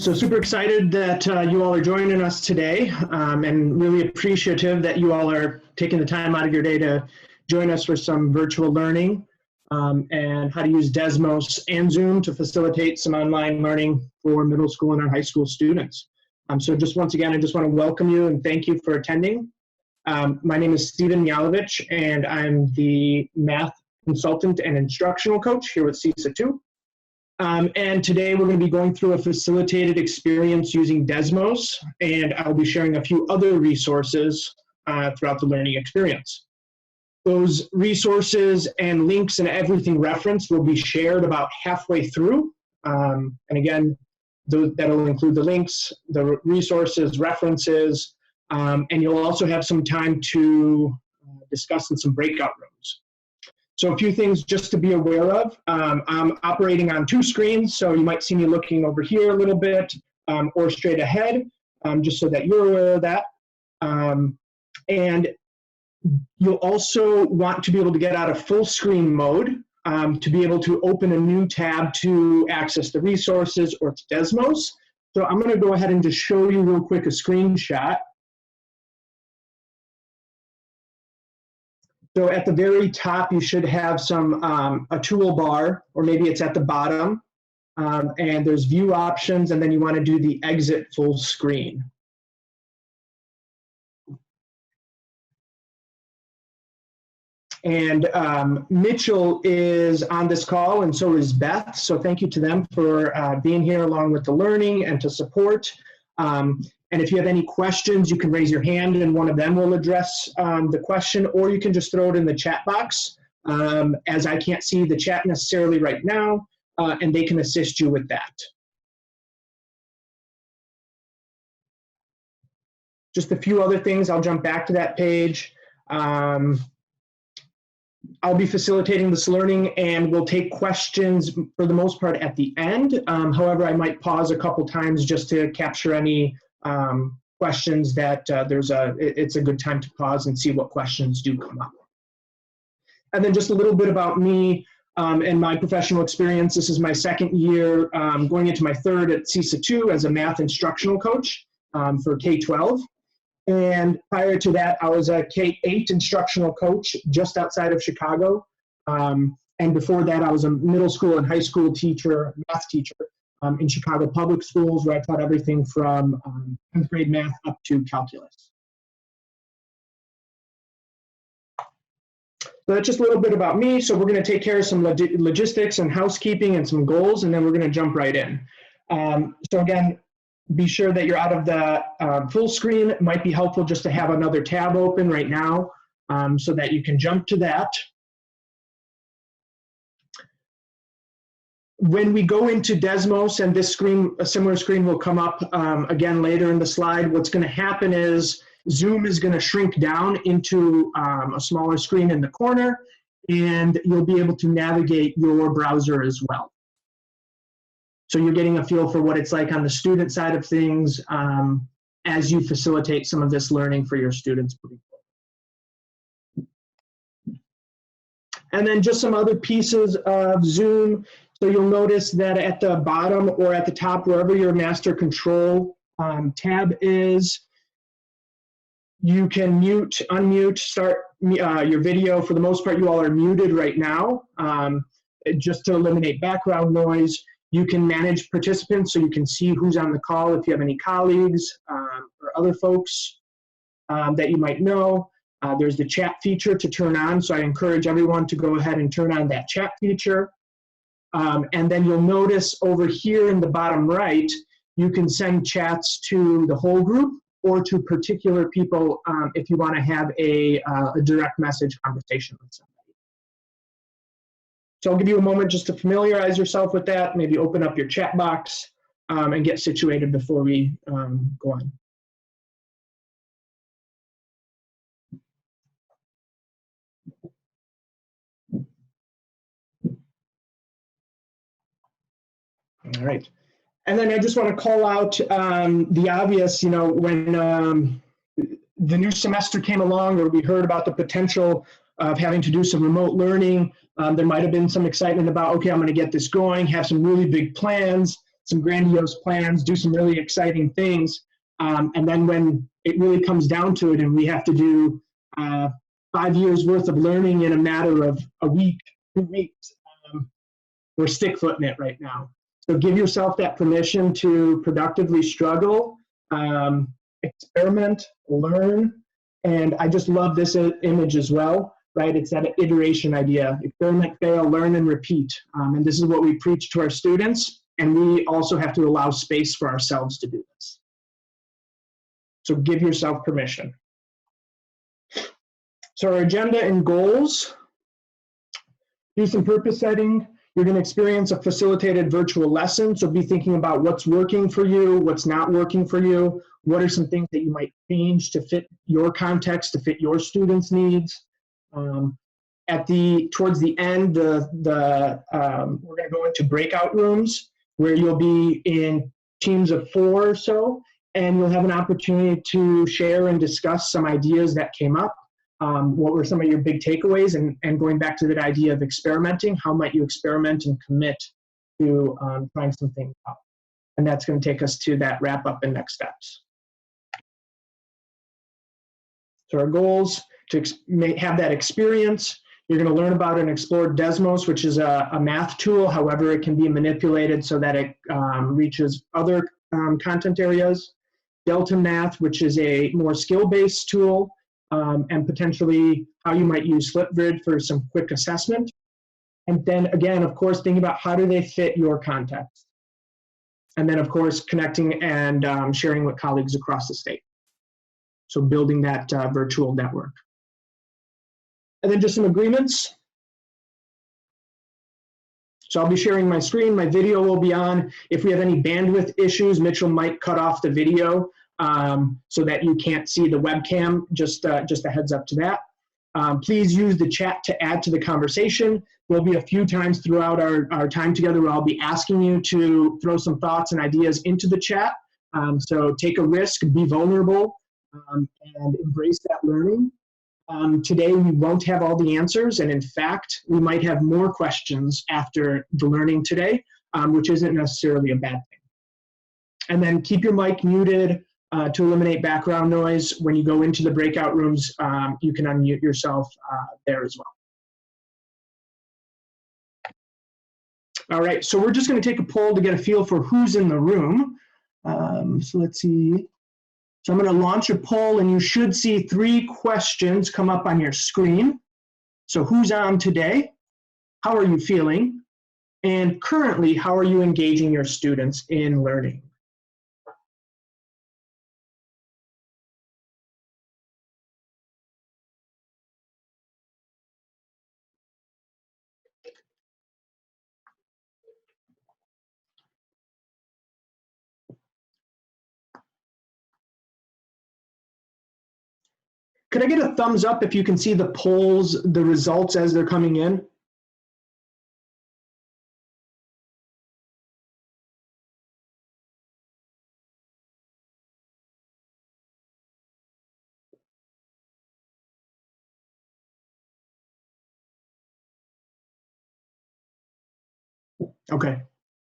So super excited that you all are joining us today, and really appreciative that you all are taking the time out of your day to join us for some virtual learning and how to use Desmos and Zoom to facilitate some online learning for middle school and our high school students. So just once again, I just want to welcome you and thank you for attending. My name is Mijajlovic, and I'm the math consultant and instructional coach here with CISA 2. And today we're going to be going through a facilitated experience using Desmos, and I'll be sharing a few other resources throughout the learning experience. Those resources and links and everything referenced will be shared about halfway through. And again, that'll include the links, the resources, references, and you'll also have some time to discuss in some breakout rooms. So a few things just to be aware of. I'm operating on 2 screens, so you might see me looking over here a little bit or straight ahead, just so that you're aware of that. And you'll also want to be able to get out of full screen mode to be able to open a new tab to access the resources or to Desmos. So I'm going to go ahead and just show you real quick a screenshot. So at the very top, you should have some a toolbar, or maybe it's at the bottom, and there's view options, and then you want to do the exit full screen. And Mitchell is on this call, and so is Beth. So thank you to them for being here along with the learning and to support. And if you have any questions, you can raise your hand and one of them will address the question, or you can just throw it in the chat box, as I can't see the chat necessarily right now, and they can assist you with that. Just a few other things, I'll jump back to that page. I'll be facilitating this learning and we'll take questions for the most part at the end. However, I might pause a couple times just to capture any questions that it's a good time to pause and see what questions do come up. And then just a little bit about me and my professional experience. This is my 2nd year, going into my 3rd at CISA 2 as a math instructional coach for K-12. And prior to that, I was a K-8 instructional coach just outside of Chicago. And before that, I was a middle school and high school teacher, math teacher, in Chicago public schools, where I taught everything from 10th grade math up to calculus. So that's just a little bit about me. So we're going to take care of some logistics and housekeeping and some goals, and then we're going to jump right in. So again, be sure that you're out of the full screen. It might be helpful just to have another tab open right now so that you can jump to that. When we go into Desmos, and this screen, a similar screen will come up again later in the slide, what's going to happen is Zoom is going to shrink down into a smaller screen in the corner, and you'll be able to navigate your browser as well. So you're getting a feel for what it's like on the student side of things as you facilitate some of this learning for your students. And then just some other pieces of Zoom. So you'll notice that at the bottom or at the top, wherever your master control tab is, you can mute, unmute, start your video. For the most part, you all are muted right now, just to eliminate background noise. You can manage participants so you can see who's on the call if you have any colleagues or other folks that you might know. There's the chat feature to turn on, so I encourage everyone to go ahead and turn on that chat feature. And then you'll notice over here in the bottom right, you can send chats to the whole group or to particular people if you want to have a direct message conversation with somebody. So I'll give you a moment just to familiarize yourself with that, maybe open up your chat box and get situated before we go on. All right. And then I just want to call out the obvious, you know, when the new semester came along, or we heard about the potential of having to do some remote learning, there might have been some excitement about, okay, I'm going to get this going, have some really big plans. some grandiose plans, do some really exciting things. And then when it really comes down to it and we have to do 5 years worth of learning in a matter of a week, 2 weeks, we're stick-footing it right now. So give yourself that permission to productively struggle, experiment, learn. And I just love this image as well, right? It's that iteration idea. Experiment, fail, learn, and repeat. And this is what we preach to our students. And we also have to allow space for ourselves to do this. So give yourself permission. So our agenda and goals. Do some purpose setting. You're going to experience a facilitated virtual lesson. So be thinking about what's working for you, what's not working for you. What are some things that you might change to fit your context, to fit your students' needs? Towards the end, we're going to go into breakout rooms where you'll be in teams of 4 or so, and you'll have an opportunity to share and discuss some ideas that came up. What were some of your big takeaways? And going back to that idea of experimenting, how might you experiment and commit to trying some things out? And that's going to take us to that wrap up and next steps. So our goals, to have that experience. You're going to learn about and explore Desmos, which is a math tool. However, it can be manipulated so that it reaches other content areas. Delta Math, which is a more skill-based tool, and potentially how you might use Flipgrid for some quick assessment. And then again, of course, thinking about how do they fit your context. And then, of course, connecting and sharing with colleagues across the state. So building that virtual network. And then just some agreements. So I'll be sharing my screen, my video will be on. If we have any bandwidth issues, Mitchell might cut off the video so that you can't see the webcam, just a heads up to that. Please use the chat to add to the conversation. There'll be a few times throughout our time together where I'll be asking you to throw some thoughts and ideas into the chat. So take a risk, be vulnerable, and embrace that learning. Today we won't have all the answers, and in fact, we might have more questions after the learning today, which isn't necessarily a bad thing. And then keep your mic muted to eliminate background noise. When you go into the breakout rooms, you can unmute yourself there as well. All right, so we're just going to take a poll to get a feel for who's in the room. So let's see. So I'm going to launch a poll, and you should see 3 questions come up on your screen. So who's on today? How are you feeling? And currently, how are you engaging your students in learning? Could I get a thumbs up if you can see the polls, the results as they're coming in? Okay,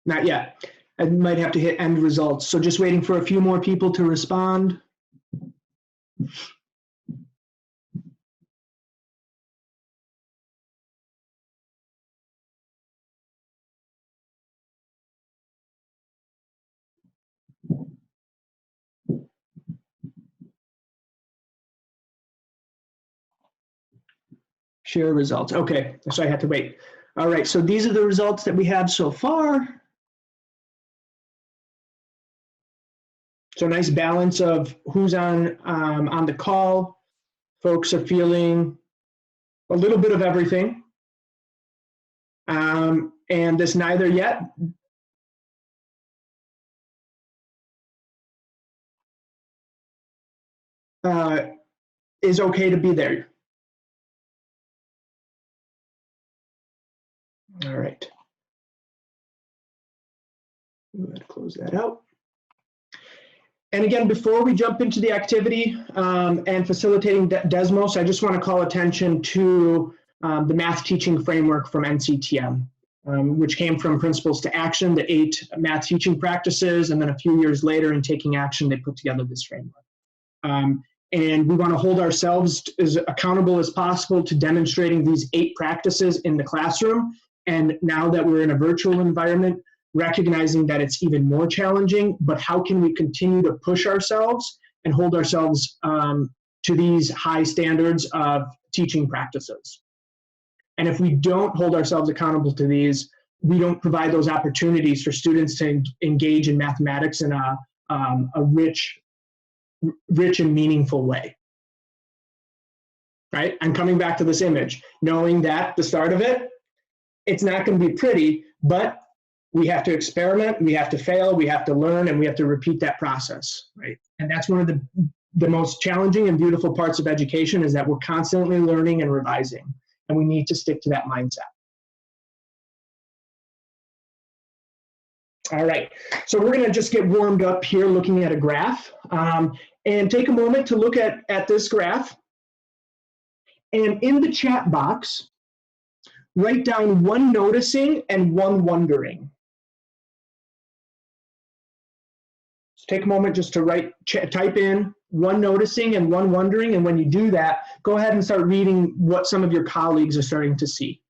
not yet. I might have to hit end results. So just waiting for a few more people to respond. Share results. Okay, so I had to wait. All right, so these are the results that we have so far. So nice balance of who's on the call. Folks are feeling a little bit of everything. And this neither yet. Is okay to be there. All right. Go ahead and close that out. And again, before we jump into the activity and facilitating Desmos, I just want to call attention to the math teaching framework from NCTM. which came from Principles to Action, the 8 math teaching practices, and then a few years later in Taking Action, they put together this framework. And we want to hold ourselves as accountable as possible to demonstrating these 8 practices in the classroom. And now that we're in a virtual environment, recognizing that it's even more challenging, but how can we continue to push ourselves and hold ourselves to these high standards of teaching practices? And if we don't hold ourselves accountable to these, we don't provide those opportunities for students to engage in mathematics in a rich and meaningful way. Right? I'm coming back to this image, knowing that the start of it, it's not going to be pretty, but we have to experiment, we have to fail, we have to learn, and we have to repeat that process, right? And that's one of the most challenging and beautiful parts of education, is that we're constantly learning and revising, and we need to stick to that mindset. All right, so we're going to just get warmed up here looking at a graph, and take a moment to look at this graph. And in the chat box, write down 1 noticing and 1 wondering. So take a moment just to type in 1 noticing and 1 wondering, and when you do that, go ahead and start reading what some of your colleagues are starting to see.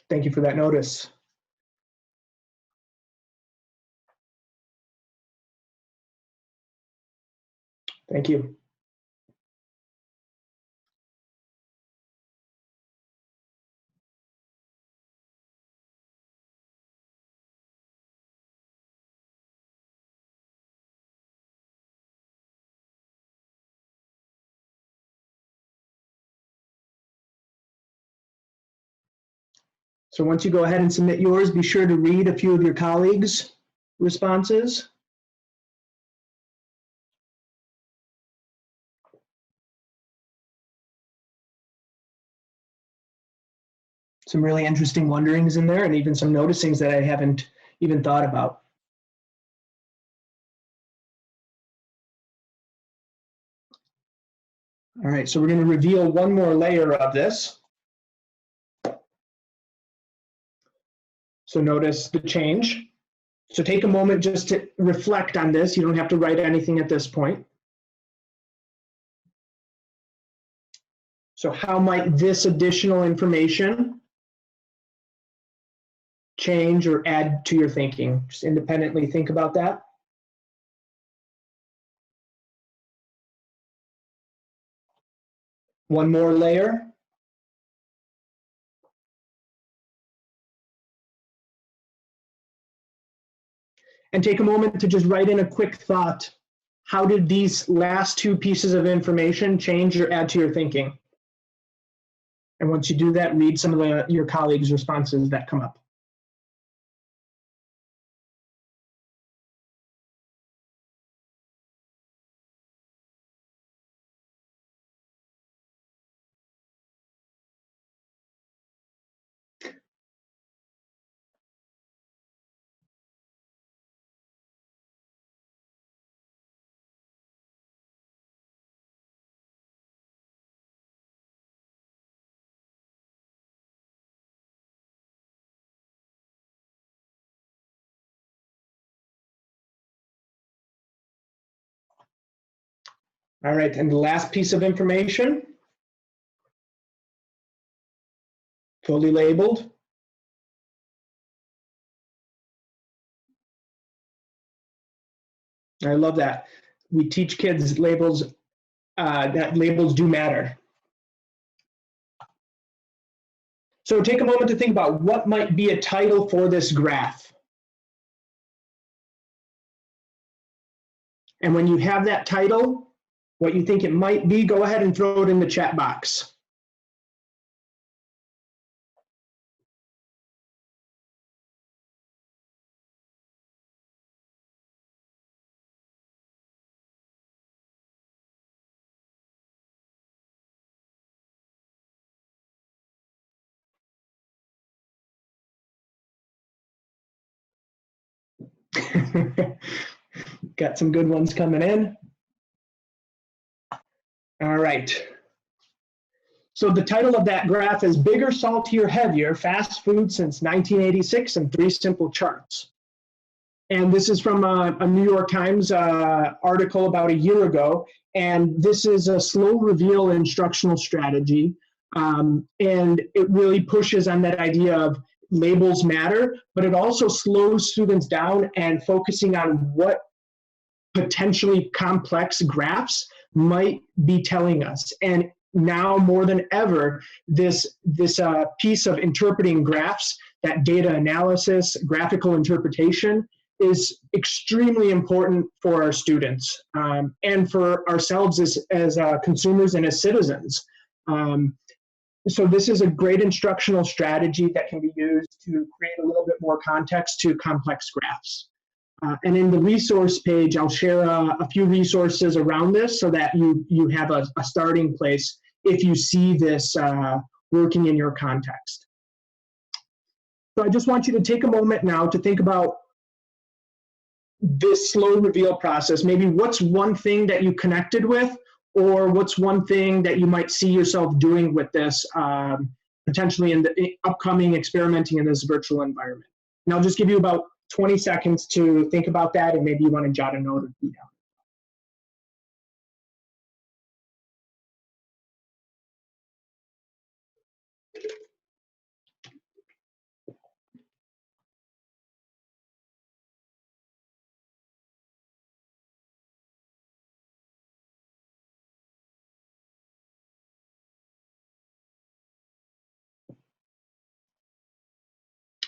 Thank you for that notice. Thank you. So once you go ahead and submit yours, be sure to read a few of your colleagues' responses. Some really interesting wonderings in there, and even some noticings that I haven't even thought about. All right, so we're going to reveal one more layer of this. So notice the change. So take a moment just to reflect on this. You don't have to write anything at this point. So how might this additional information change or add to your thinking? Just independently think about that. One more layer. And take a moment to just write in a quick thought. How did these last 2 pieces of information change or add to your thinking? And once you do that, read some of your colleagues' responses that come up. All right, and the last piece of information, fully labeled. I love that. We teach kids labels, that labels do matter. So take a moment to think about what might be a title for this graph. And when you have that title, what you think it might be, go ahead and throw it in the chat box. Got some good ones coming in. All right. So the title of that graph is Bigger, Saltier, Heavier, Fast Food Since 1986 in 3 Simple Charts. And this is from a New York Times article about a year ago. And this is a slow reveal instructional strategy. And it really pushes on that idea of labels matter, but it also slows students down and focusing on what potentially complex graphs might be telling us. And now more than ever, this piece of interpreting graphs, that data analysis, graphical interpretation, is extremely important for our students and for ourselves as consumers and as citizens. So this is a great instructional strategy that can be used to create a little bit more context to complex graphs. And in the resource page, I'll share a few resources around this so that you have a starting place if you see this working in your context. So I just want you to take a moment now to think about this slow reveal process. Maybe what's one thing that you connected with, or what's one thing that you might see yourself doing with this potentially in the upcoming experimenting in this virtual environment. And I'll just give you about 20 seconds to think about that, and maybe you want to jot a note or two down.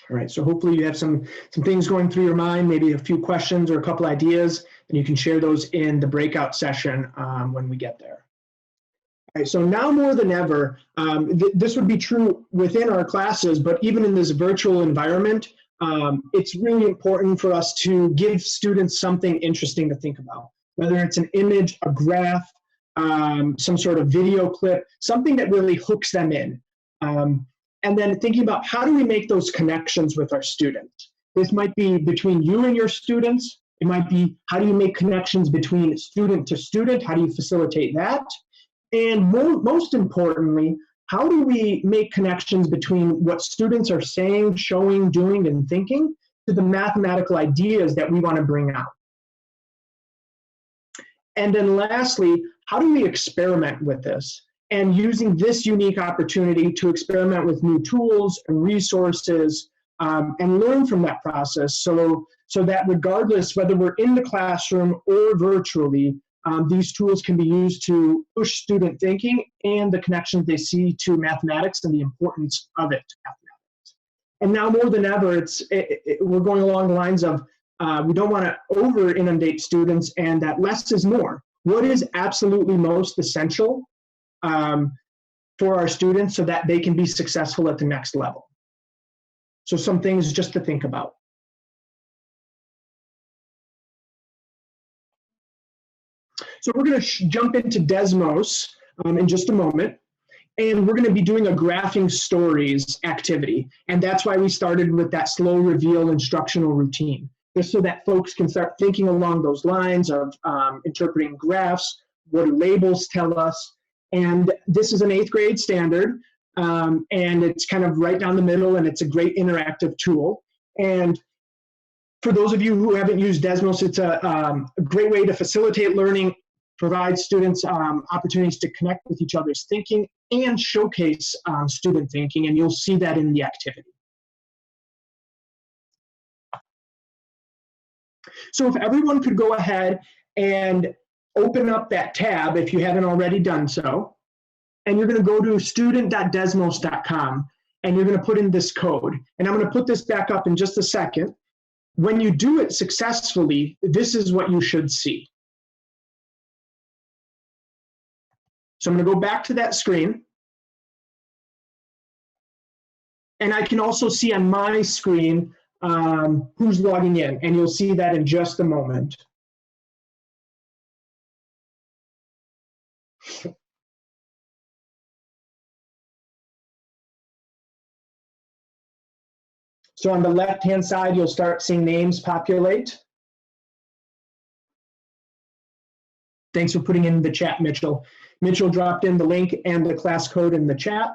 All right, so hopefully you have some things going through your mind, maybe a few questions or a couple ideas, and you can share those in the breakout session when we get there. All right, so now more than ever, this would be true within our classes, but even in this virtual environment, it's really important for us to give students something interesting to think about, whether it's an image, a graph, some sort of video clip, something that really hooks them in. And then thinking about how do we make those connections with our students. This might be between you and your students. It might be how do you make connections between student to student? How do you facilitate that? And most importantly, how do we make connections between what students are saying, showing, doing, and thinking to the mathematical ideas that we want to bring out? And then lastly, how do we experiment with this? And using this unique opportunity to experiment with new tools and resources and learn from that process so that regardless whether we're in the classroom or virtually, these tools can be used to push student thinking and the connections they see to mathematics and the importance of it to mathematics. And now more than ever, we're going along the lines of we don't want to over inundate students and that less is more. What is absolutely most essential for our students so that they can be successful at the next level? So some things just to think about. So we're going to jump into Desmos in just a moment, and we're going to be doing a graphing stories activity. And that's why we started with that slow reveal instructional routine, just so that folks can start thinking along those lines of interpreting graphs, what do labels tell us. And this is an 8th grade standard, and it's kind of right down the middle, and it's a great interactive tool. And for those of you who haven't used Desmos, it's a great way to facilitate learning, provide students opportunities to connect with each other's thinking, and showcase student thinking, and you'll see that in the activity. So if everyone could go ahead and open up that tab if you haven't already done so, and you're going to go to student.desmos.com, and you're going to put in this code. And I'm going to put this back up in just a second. When you do it successfully, this is what you should see. So I'm going to go back to that screen. And I can also see on my screen who's logging in, and you'll see that in just a moment. So on the left-hand side, you'll start seeing names populate. Thanks for putting in the chat, Mitchell. Mitchell dropped in the link and the class code in the chat.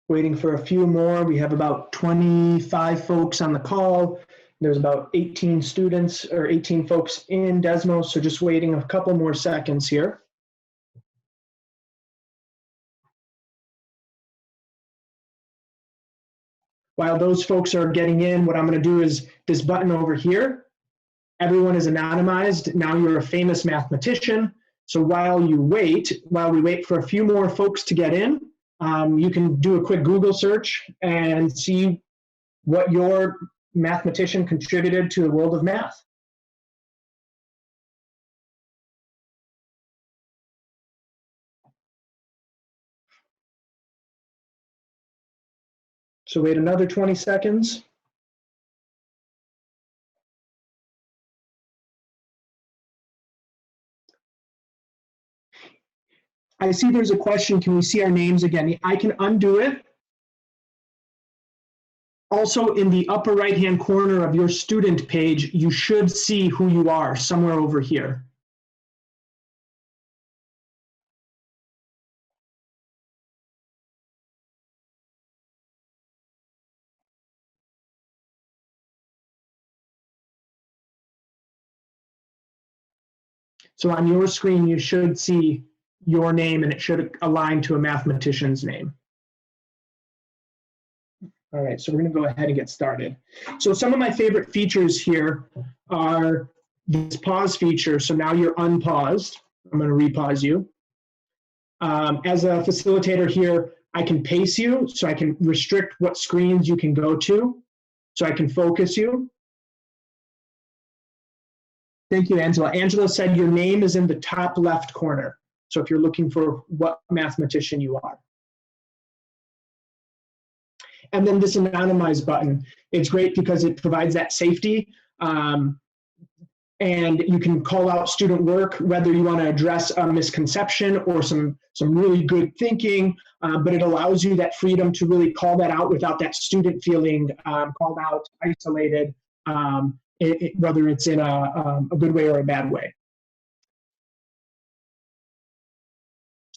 Waiting for a few more. We have about 25 folks on the call. There's about 18 students or 18 folks in Desmos, so just waiting a couple more seconds here. While those folks are getting in, what I'm going to do is this button over here. Everyone is anonymized. Now you're a famous mathematician. So while we wait for a few more folks to get in, you can do a quick Google search and see what your mathematician contributed to the world of math. So wait another 20 seconds. I see there's a question, can we see our names again? I can undo it. Also, in the upper right-hand corner of your student page, you should see who you are somewhere over here. So on your screen, you should see your name, and it should align to a mathematician's name. All right, so we're going to go ahead and get started. So some of my favorite features here are this pause feature. So now you're unpaused. I'm going to repause you. As a facilitator here, I can pace you, so I can restrict what screens you can go to, so I can focus you. Thank you, Angela. Angela said your name is in the top left corner. So if you're looking for what mathematician you are. And then this anonymize button, it's great because it provides that safety. And you can call out student work, whether you want to address a misconception or some really good thinking, but it allows you that freedom to really call that out without that student feeling called out, isolated, whether it's in a good way or a bad way.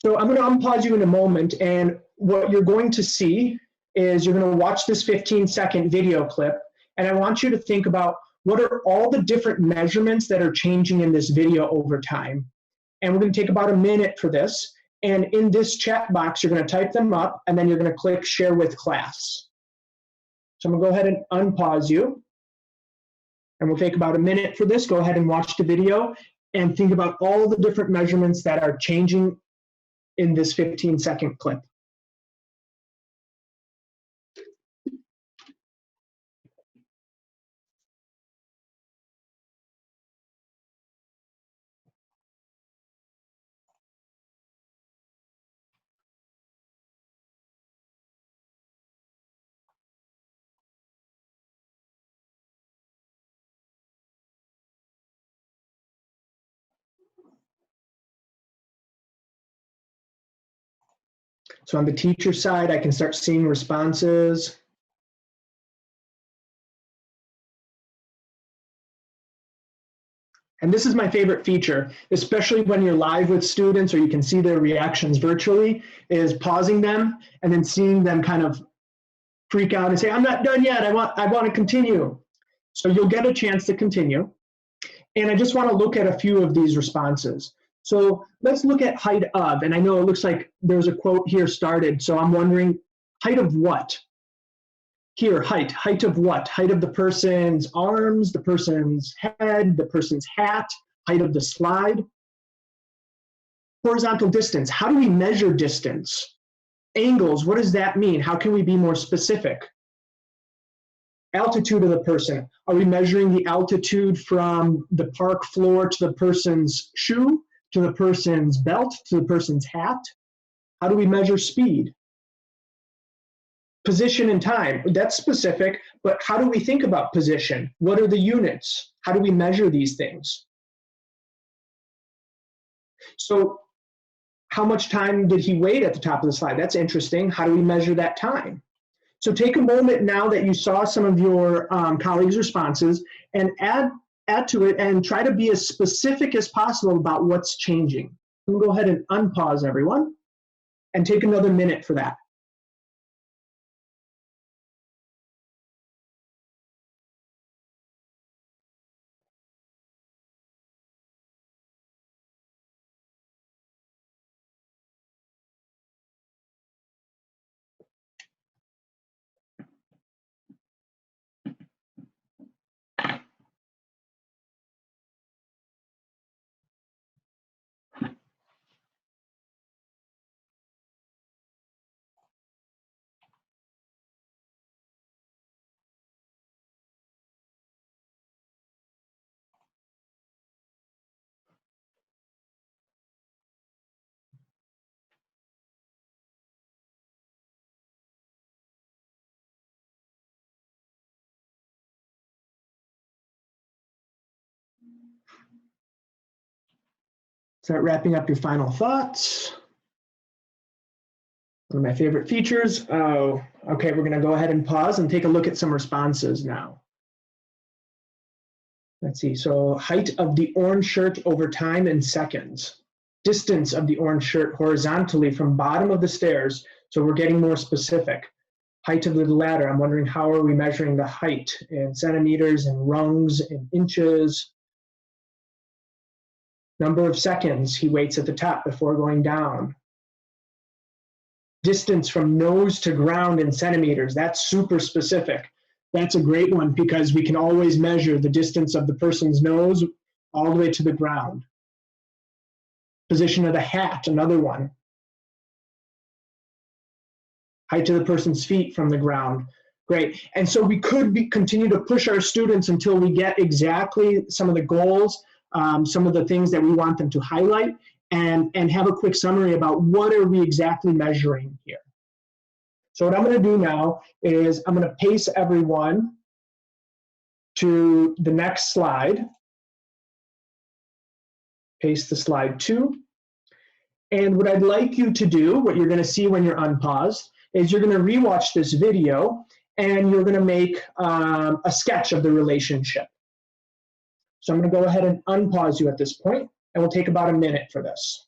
So I'm going to unpause you in a moment, and what you're going to see is you're going to watch this 15-second video clip, and I want you to think about what are all the different measurements that are changing in this video over time. And we're going to take about a minute for this, and in this chat box, you're going to type them up, and then you're going to click Share with Class. So I'm going to go ahead and unpause you, and we'll take about a minute for this. Go ahead and watch the video, and think about all the different measurements that are changing in this 15-second clip. So on the teacher side, I can start seeing responses. And this is my favorite feature, especially when you're live with students or you can see their reactions virtually, is pausing them and then seeing them kind of freak out and say, I'm not done yet, I want to continue. So you'll get a chance to continue. And I just want to look at a few of these responses. So let's look at height of, and I know it looks like there's a quote here started, so I'm wondering, height of what? Here, height of what? Height of the person's arms, the person's head, the person's hat, height of the slide. Horizontal distance, how do we measure distance? Angles, what does that mean? How can we be more specific? Altitude of the person, are we measuring the altitude from the park floor to the person's shoe, to the person's belt, to the person's hat? How do we measure speed? Position and time, that's specific, but how do we think about position? What are the units? How do we measure these things? So how much time did he wait at the top of the slide? That's interesting. How do we measure that time? So take a moment now that you saw some of your colleagues' responses and add to it and try to be as specific as possible about what's changing. I'm gonna go ahead and unpause everyone and take another minute for that. Start wrapping up your final thoughts. One of my favorite features. Oh, okay, we're gonna go ahead and pause and take a look at some responses now. Let's see, so height of the orange shirt over time in seconds. Distance of the orange shirt horizontally from bottom of the stairs, so we're getting more specific. Height of the ladder, I'm wondering how are we measuring the height in centimeters and rungs and inches. Number of seconds he waits at the top before going down. Distance from nose to ground in centimeters, that's super specific. That's a great one because we can always measure the distance of the person's nose all the way to the ground. Position of the hat, another one. Height of the person's feet from the ground. Great. And so we could continue to push our students until we get exactly some of the goals, some of the things that we want them to highlight, and have a quick summary about what are we exactly measuring here. So what I'm going to do now is I'm going to pace everyone to the next slide. Paste the slide 2. And what I'd like you to do, what you're going to see when you're unpaused, is you're going to rewatch this video and you're going to make a sketch of the relationship. So I'm going to go ahead and unpause you at this point, and we'll take about a minute for this.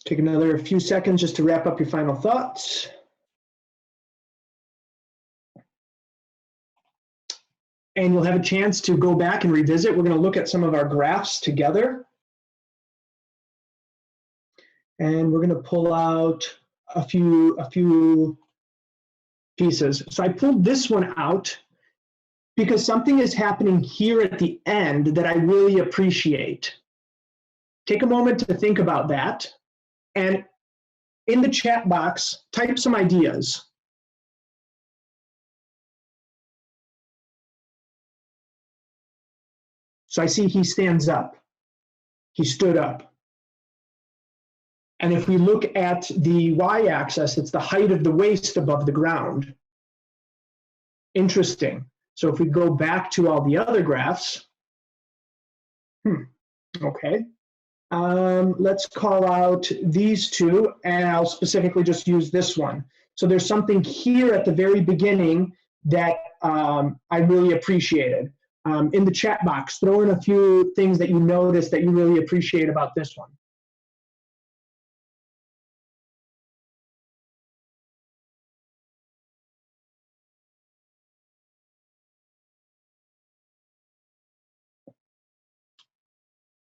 Take another few seconds just to wrap up your final thoughts. And you'll have a chance to go back and revisit. We're going to look at some of our graphs together. And we're going to pull out a few pieces. So I pulled this one out because something is happening here at the end that I really appreciate. Take a moment to think about that. And in the chat box, type some ideas. So I see he stands up. He stood up. And if we look at the y-axis, it's the height of the waist above the ground. Interesting. So if we go back to all the other graphs, okay. Let's call out these two, and I'll specifically just use this one. So there's something here at the very beginning that I really appreciated. In the chat box, throw in a few things that you noticed that you really appreciate about this one.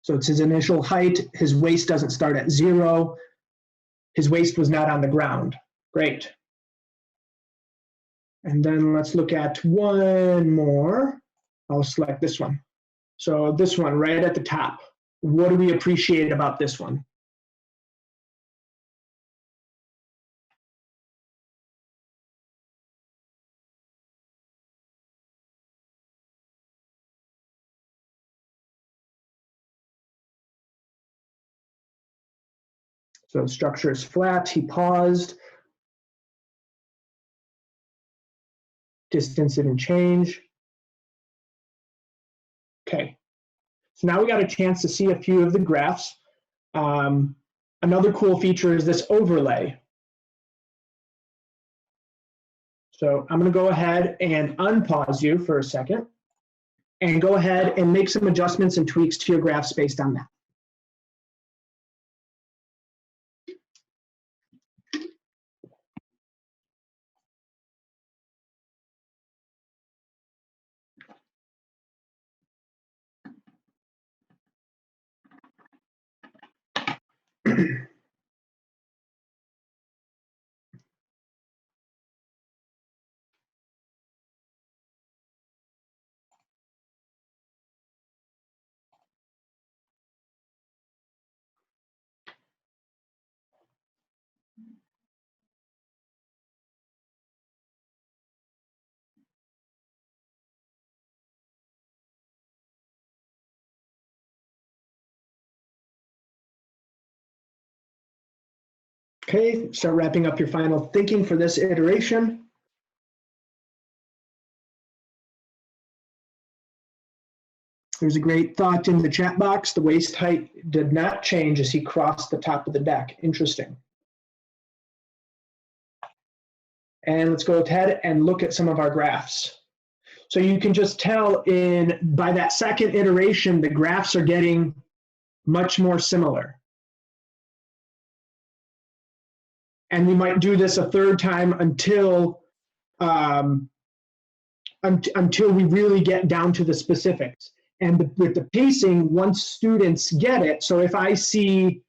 So it's his initial height. His waist doesn't start at 0. His waist was not on the ground. Great. And then let's look at one more. I'll select this one. So this one right at the top. What do we appreciate about this one? So structure is flat. He paused. Distance didn't change. Okay. So now we got a chance to see a few of the graphs. Another cool feature is this overlay. So I'm going to go ahead and unpause you for a second and go ahead and make some adjustments and tweaks to your graphs based on that. Okay, start wrapping up your final thinking for this iteration. There's a great thought in the chat box. The waist height did not change as he crossed the top of the deck. Interesting. And let's go ahead and look at some of our graphs. So you can just tell by that second iteration, the graphs are getting much more similar. And we might do this a third time until we really get down to the specifics. And with the pacing, once students get it, so if I see,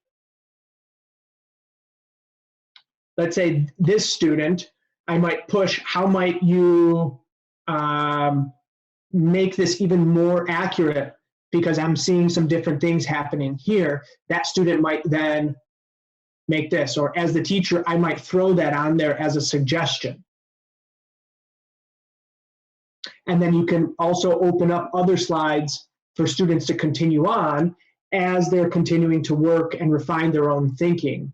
let's say this student, I might push, how might you make this even more accurate, because I'm seeing some different things happening here. That student might then make this, or as the teacher, I might throw that on there as a suggestion. And then you can also open up other slides for students to continue on as they're continuing to work and refine their own thinking.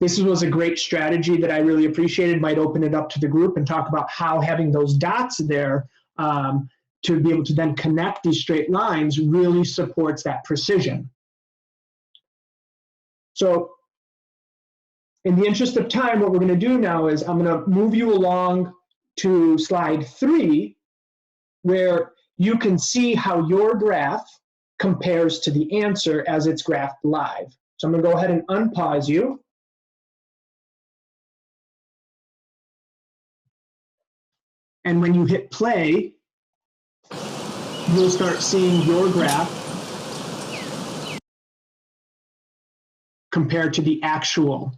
This was a great strategy that I really appreciated. Might open it up to the group and talk about how having those dots there to be able to then connect these straight lines really supports that precision. So in the interest of time, what we're going to do now is I'm going to move you along to slide 3, where you can see how your graph compares to the answer as it's graphed live. So I'm going to go ahead and unpause you. And when you hit play, you'll start seeing your graph compared to the actual.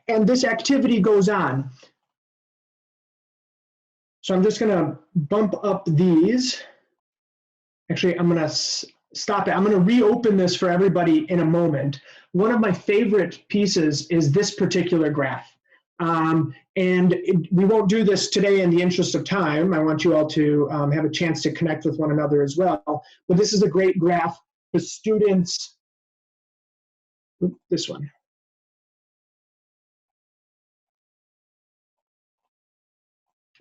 And this activity goes on. So I'm just going to bump up these. Actually, I'm going to stop it. I'm going to reopen this for everybody in a moment. One of my favorite pieces is this particular graph. We won't do this today in the interest of time. I want you all to have a chance to connect with one another as well. But this is a great graph. The students this one.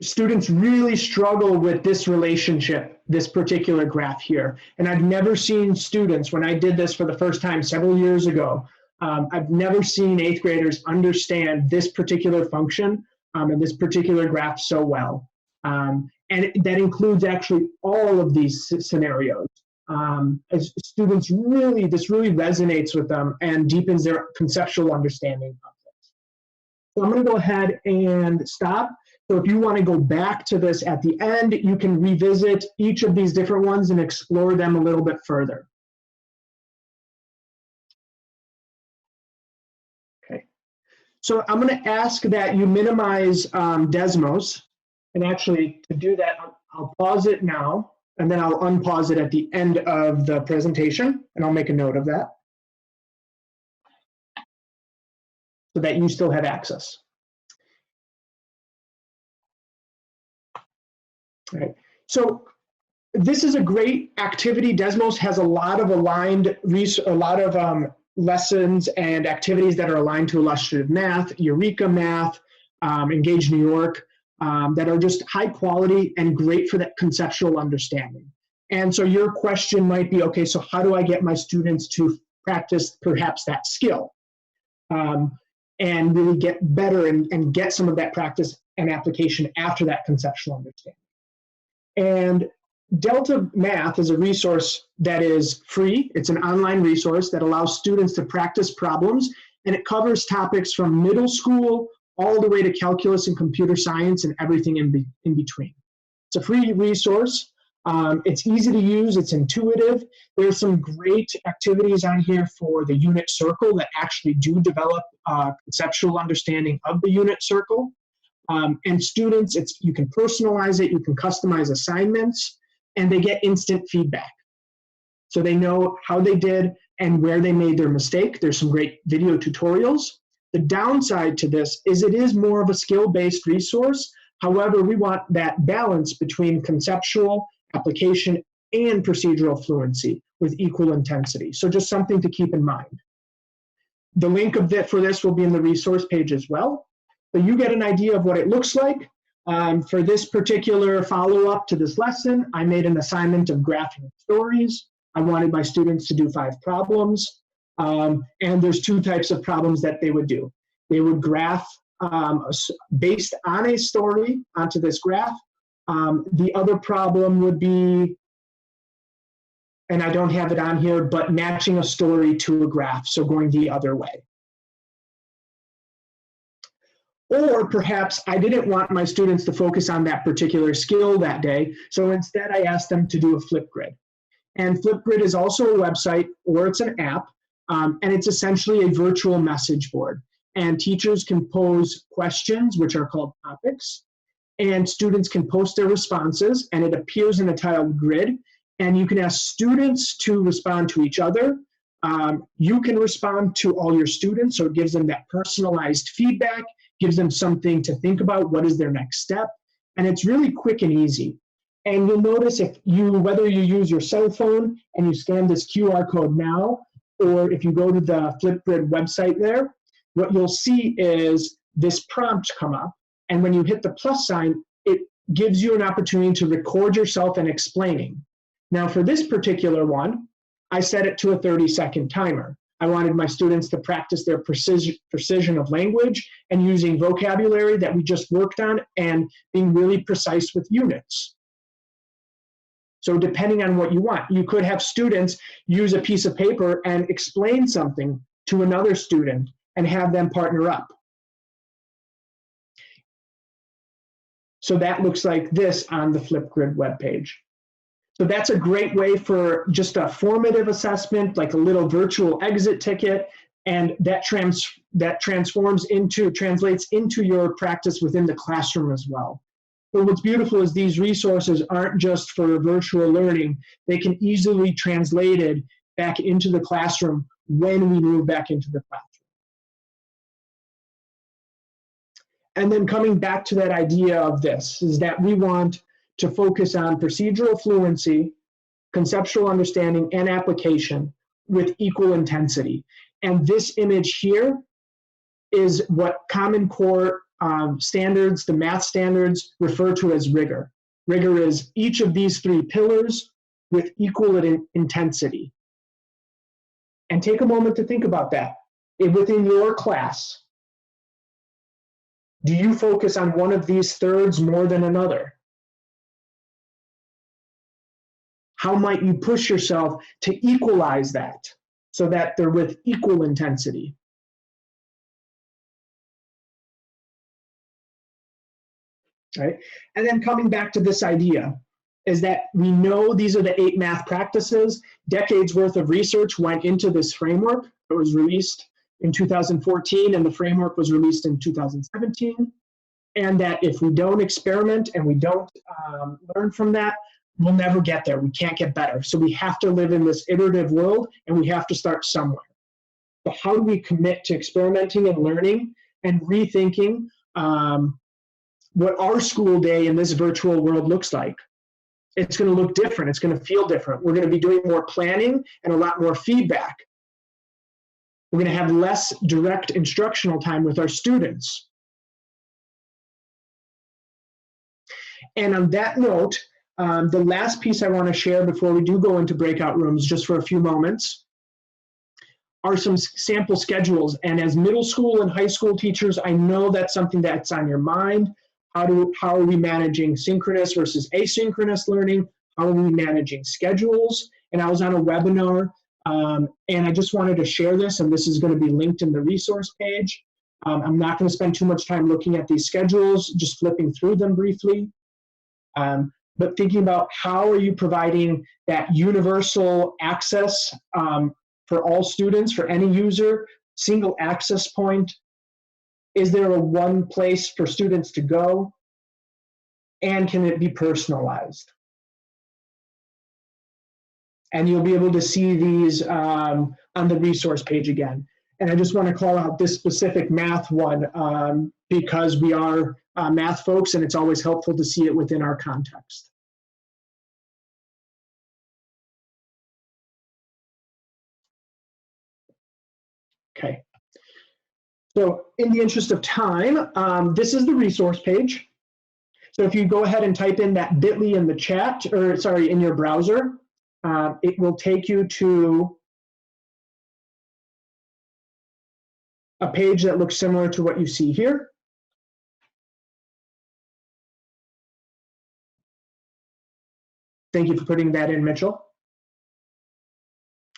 Students really struggle with this relationship, this particular graph here. And I've never seen students, when I did this for the first time several years ago, I've never seen 8th graders understand this particular function and this particular graph so well. And that includes actually all of these scenarios. As students really, this really resonates with them and deepens their conceptual understanding of this. So I'm going to go ahead and stop. So if you want to go back to this at the end, you can revisit each of these different ones and explore them a little bit further. Okay. So I'm going to ask that you minimize Desmos. And actually, to do that, I'll pause it now, and then I'll unpause it at the end of the presentation, and I'll make a note of that so that you still have access. All right. So this is a great activity. Desmos has a lot of aligned, lessons and activities that are aligned to illustrative math, Eureka Math, Engage New York, that are just high quality and great for that conceptual understanding. And so your question might be, okay, so how do I get my students to practice perhaps that skill and really get better and get some of that practice and application after that conceptual understanding? And Delta Math is a resource that is free. It's an online resource that allows students to practice problems, and it covers topics from middle school all the way to calculus and computer science and everything in between. It's a free resource. It's easy to use. It's intuitive. There's some great activities on here for the unit circle that actually do develop conceptual understanding of the unit circle. And students, you can personalize it, you can customize assignments, and they get instant feedback. So they know how they did and where they made their mistake. There's some great video tutorials. The downside to this is it is more of a skill-based resource. However, we want that balance between conceptual, application, and procedural fluency with equal intensity. So just something to keep in mind. The link for this will be in the resource page as well. So you get an idea of what it looks like. For this particular follow-up to this lesson, I made an assignment of graphing stories. I wanted my students to do 5 problems. And there's 2 types of problems that they would do. They would graph based on a story onto this graph. The other problem would be, and I don't have it on here, but matching a story to a graph, so going the other way. Or perhaps I didn't want my students to focus on that particular skill that day, so instead I asked them to do a Flipgrid. And Flipgrid is also a website, or it's an app, and it's essentially a virtual message board. And teachers can pose questions, which are called topics, and students can post their responses, and it appears in a tiled grid, and you can ask students to respond to each other. You can respond to all your students, so it gives them that personalized feedback, gives them something to think about, what is their next step, and it's really quick and easy. And you'll notice whether you use your cell phone and you scan this QR code now, or if you go to the Flipgrid website there, what you'll see is this prompt come up, and when you hit the plus sign, it gives you an opportunity to record yourself and explaining. Now for this particular one, I set it to a 30-second timer. I wanted my students to practice their precision of language and using vocabulary that we just worked on and being really precise with units. So depending on what you want, you could have students use a piece of paper and explain something to another student and have them partner up. So that looks like this on the Flipgrid webpage. So that's a great way for just a formative assessment, like a little virtual exit ticket, and that translates into your practice within the classroom as well. But what's beautiful is these resources aren't just for virtual learning. They can easily be translated back into the classroom when we move back into the classroom. And then coming back to that idea of this is that we want to focus on procedural fluency, conceptual understanding, and application with equal intensity. And this image here is what Common Core standards, the math standards, refer to as rigor. Rigor is each of these three pillars with equal intensity. And take a moment to think about that. Within your class, do you focus on one of these thirds more than another? How might you push yourself to equalize that so that they're with equal intensity? Right? And then coming back to this idea is that we know these are the 8 math practices. Decades worth of research went into this framework. It was released in 2014 and the framework was released in 2017. And that if we don't experiment and we don't learn from that, we'll never get there. We can't get better. So we have to live in this iterative world and we have to start somewhere. But how do we commit to experimenting and learning and rethinking what our school day in this virtual world looks like? It's going to look different. It's going to feel different. We're going to be doing more planning and a lot more feedback. We're going to have less direct instructional time with our students. And on that note, the last piece I want to share before we do go into breakout rooms, just for a few moments, are some sample schedules. And as middle school and high school teachers, I know that's something that's on your mind. How are we managing synchronous versus asynchronous learning? How are we managing schedules? And I was on a webinar, and I just wanted to share this, and this is going to be linked in the resource page. I'm not going to spend too much time looking at these schedules, just flipping through them briefly. But thinking about how are you providing that universal access for all students, for any user, single access point. Is there a one place for students to go? And can it be personalized? And you'll be able to see these on the resource page again. And I just want to call out this specific math one because we are math folks and it's always helpful to see it within our context. Okay. So in the interest of time, this is the resource page. So if you go ahead and type in that bit.ly in the chat, or sorry, in your browser, it will take you to a page that looks similar to what you see here. Thank you for putting that in, Mitchell.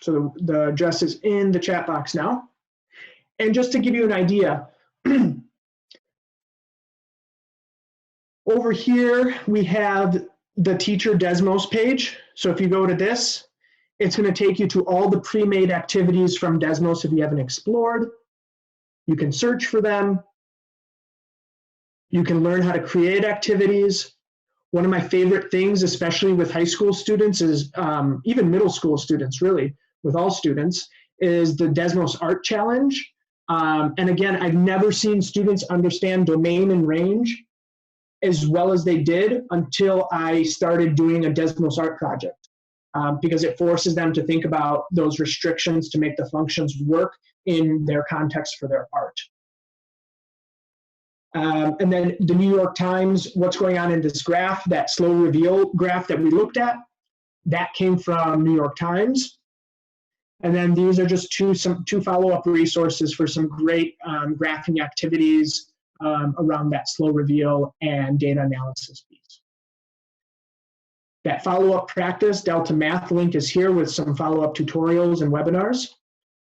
So the address is in the chat box now. And just to give you an idea, over here we have the teacher Desmos page. So if you go to this, it's going to take you to all the pre-made activities from Desmos if you haven't explored. You can search for them. You can learn how to create activities. One of my favorite things, especially with high school students, is even middle school students, really, with all students, is the Desmos Art Challenge. And again, I've never seen students understand domain and range as well as they did until I started doing a Desmos art project, because it forces them to think about those restrictions to make the functions work in their context for their art. And then the New York Times, what's going on in this graph, that slow reveal graph that we looked at, that came from New York Times. And then these are just two follow-up resources for some great graphing activities around that slow reveal and data analysis piece. That follow-up practice, Delta Math link is here with some follow-up tutorials and webinars,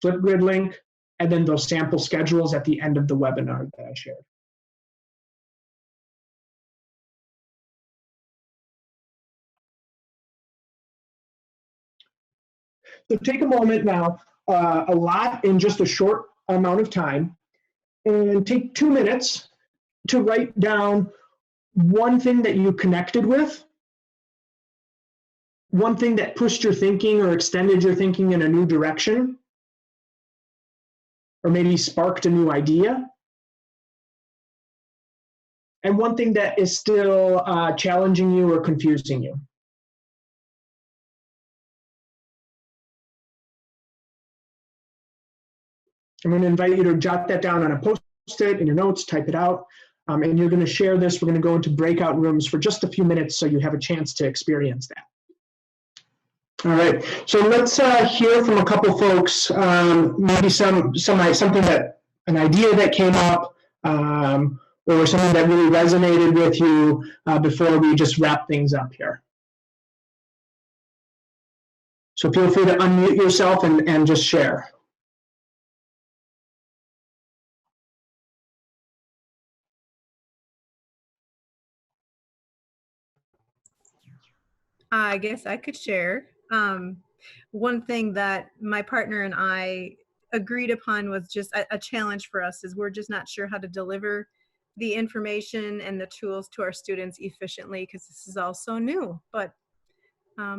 Flipgrid link, and then those sample schedules at the end of the webinar that I shared. So take a moment now, a lot in just a short amount of time, and take 2 minutes to write down one thing that you connected with, one thing that pushed your thinking or extended your thinking in a new direction, or maybe sparked a new idea, and one thing that is still challenging you or confusing you. I'm going to invite you to jot that down on a Post-it in your notes, type it out, and you're going to share this. We're going to go into breakout rooms for just a few minutes so you have a chance to experience that. All right, so let's hear from a couple folks, maybe something that, an idea that came up, or something that really resonated with you before we just wrap things up here. So feel free to unmute yourself and just share. I guess I could share. One thing that my partner and I agreed upon was just a challenge for us, is we're just not sure how to deliver the information and the tools to our students efficiently, because this is all so new. But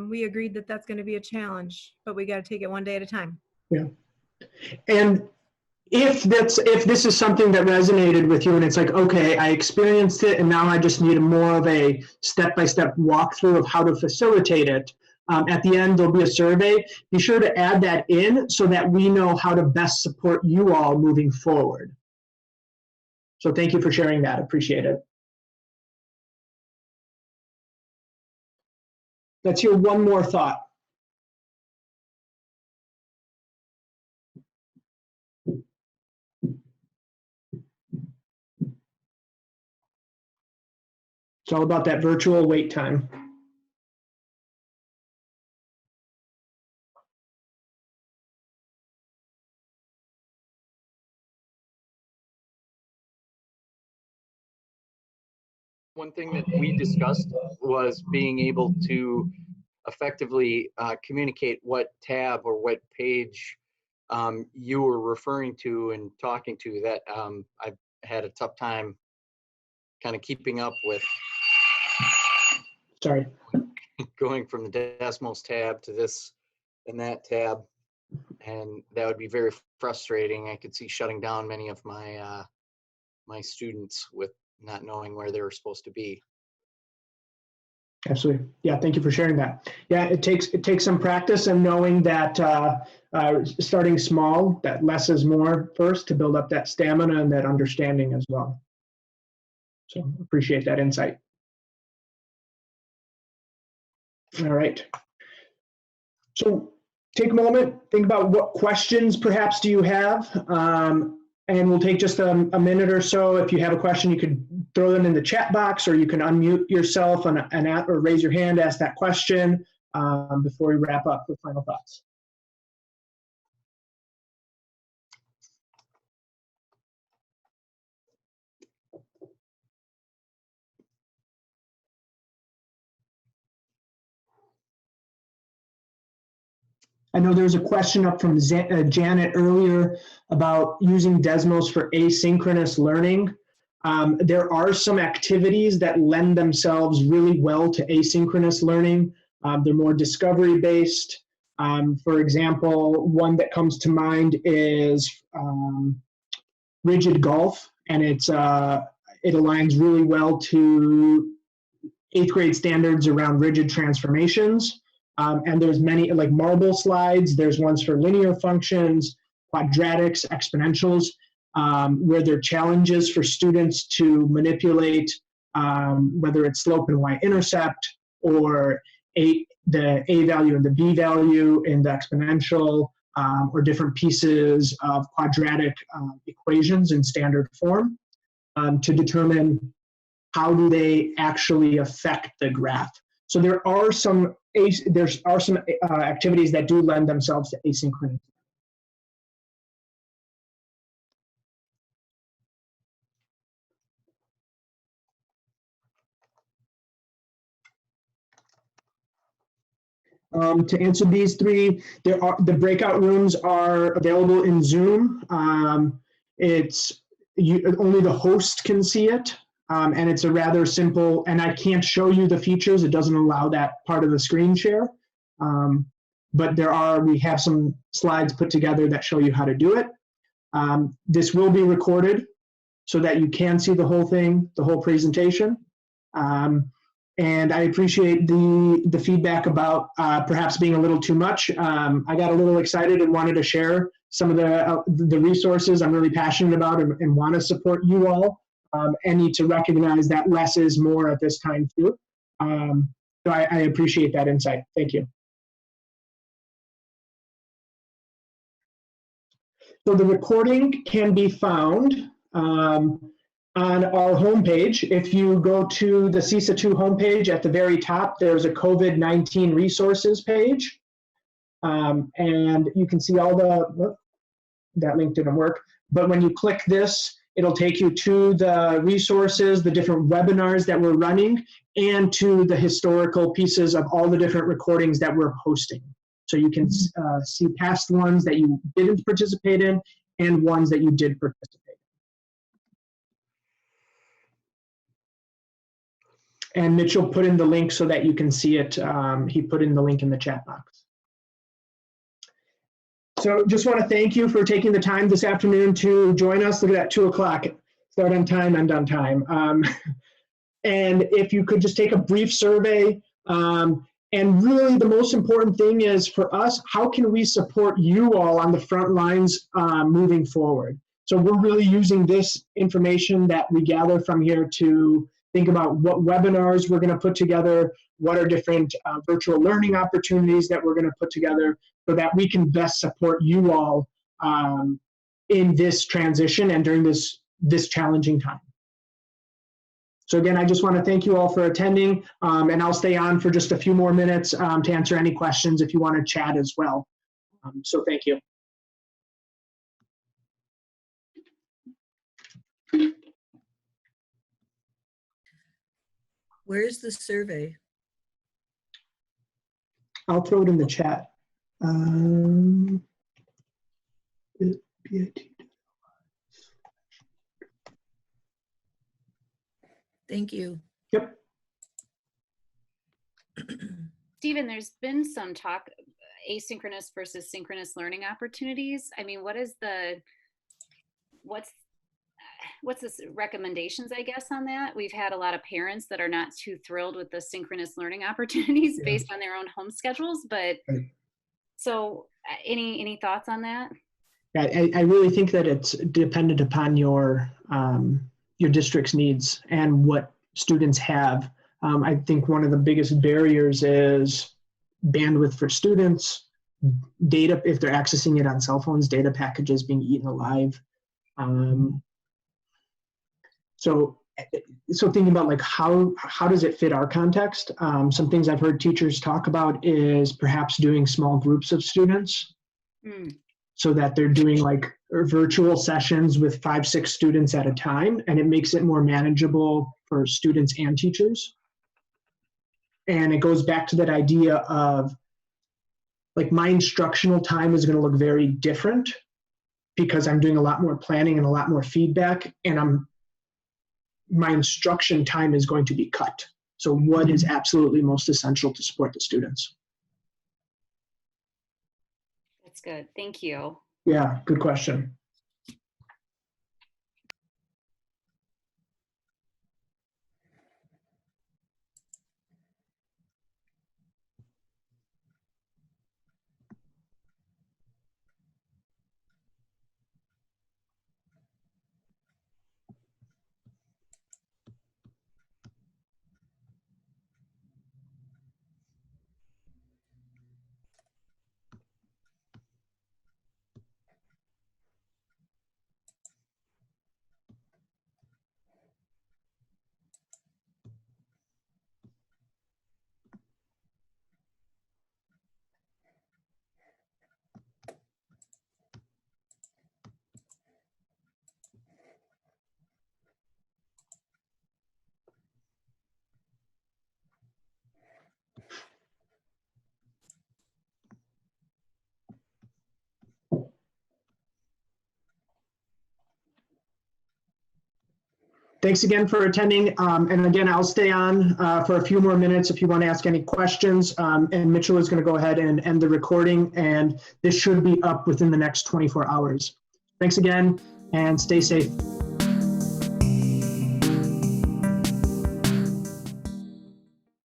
we agreed that that's going to be a challenge, but we got to take it one day at a time. Yeah. And if this is something that resonated with you and it's like, okay, I experienced it and now I just need more of a step-by-step walkthrough of how to facilitate it, at the end there'll be a survey. Be sure to add that in so that we know how to best support you all moving forward. So thank you for sharing that. Appreciate it. Let's hear one more thought. It's all about that virtual wait time. One thing that we discussed was being able to effectively communicate what tab or what page you were referring to and talking to. That I've had a tough time kind of keeping up with. Sorry. Going from the Desmos tab to this and that tab, and that would be very frustrating. I could see shutting down many of my my students with not knowing where they were supposed to be. Absolutely. Yeah, thank you for sharing that. Yeah, it takes some practice and knowing that starting small, that less is more first, to build up that stamina and that understanding as well. So appreciate that insight. All right. So take a moment, think about what questions perhaps do you have, and we'll take just a minute or so. If you have a question, you could throw them in the chat box, or you can unmute yourself or raise your hand, ask that question before we wrap up with final thoughts. I know there was a question up from Janet earlier about using Desmos for asynchronous learning. There are some activities that lend themselves really well to asynchronous learning. They're more discovery-based. For example, one that comes to mind is rigid golf, and it aligns really well to 8th grade standards around rigid transformations. And there's many, like marble slides, there's ones for linear functions, quadratics, exponentials, where there are challenges for students to manipulate, whether it's slope and y-intercept, or the a value and the b value in the exponential, or different pieces of quadratic equations in standard form, to determine how do they actually affect the graph. So there are some activities that do lend themselves to asynchronous. To answer these three, the breakout rooms are available in Zoom. Only the host can see it, and it's a rather simple, and I can't show you the features. It doesn't allow that part of the screen share. But we have some slides put together that show you how to do it. This will be recorded so that you can see the whole thing, the whole presentation. And I appreciate the feedback about perhaps being a little too much. I got a little excited and wanted to share some of the resources I'm really passionate about and want to support you all, and need to recognize that less is more at this time too. So I appreciate that insight. Thank you. So the recording can be found on our homepage. If you go to the CISA 2 homepage, at the very top, there's a COVID-19 resources page. And you can see all the, that link didn't work, but when you click this, it'll take you to the resources, the different webinars that we're running, and to the historical pieces of all the different recordings that we're hosting. So you can see past ones that you didn't participate in and ones that you did participate in. And Mitchell put in the link so that you can see it. He put in the link in the chat box. So just want to thank you for taking the time this afternoon to join us. Look at that, 2 o'clock. Start on time, end on time. And if you could just take a brief survey. And really the most important thing is for us, how can we support you all on the front lines moving forward? So we're really using this information that we gather from here to think about what webinars we're going to put together, what are different virtual learning opportunities that we're going to put together so that we can best support you all in this transition and during this challenging time. So again, I just want to thank you all for attending, and I'll stay on for just a few more minutes to answer any questions if you want to chat as well. So thank you. Where's the survey? I'll throw it in the chat. Thank you. Yep. Stephen, there's been some talk asynchronous versus synchronous learning opportunities. I mean, what's the recommendations, I guess, on that? We've had a lot of parents that are not too thrilled with the synchronous learning opportunities based on their own home schedules, but so any thoughts on that? Yeah, I really think that it's dependent upon your district's needs and what students have. I think one of the biggest barriers is bandwidth for students, data, if they're accessing it on cell phones, data packages being eaten alive. So thinking about like how does it fit our context? Some things I've heard teachers talk about is perhaps doing small groups of students. So that they're doing like virtual sessions with 5-6 students at a time, and it makes it more manageable for students and teachers. And it goes back to that idea of like my instructional time is going to look very different because I'm doing a lot more planning and a lot more feedback, and my instruction time is going to be cut. So what is absolutely most essential to support the students? That's good. Thank you. Yeah, good question. Thanks again for attending. And again, I'll stay on for a few more minutes if you want to ask any questions. And Mitchell is going to go ahead and end the recording, and this should be up within the next 24 hours. Thanks again, and stay safe.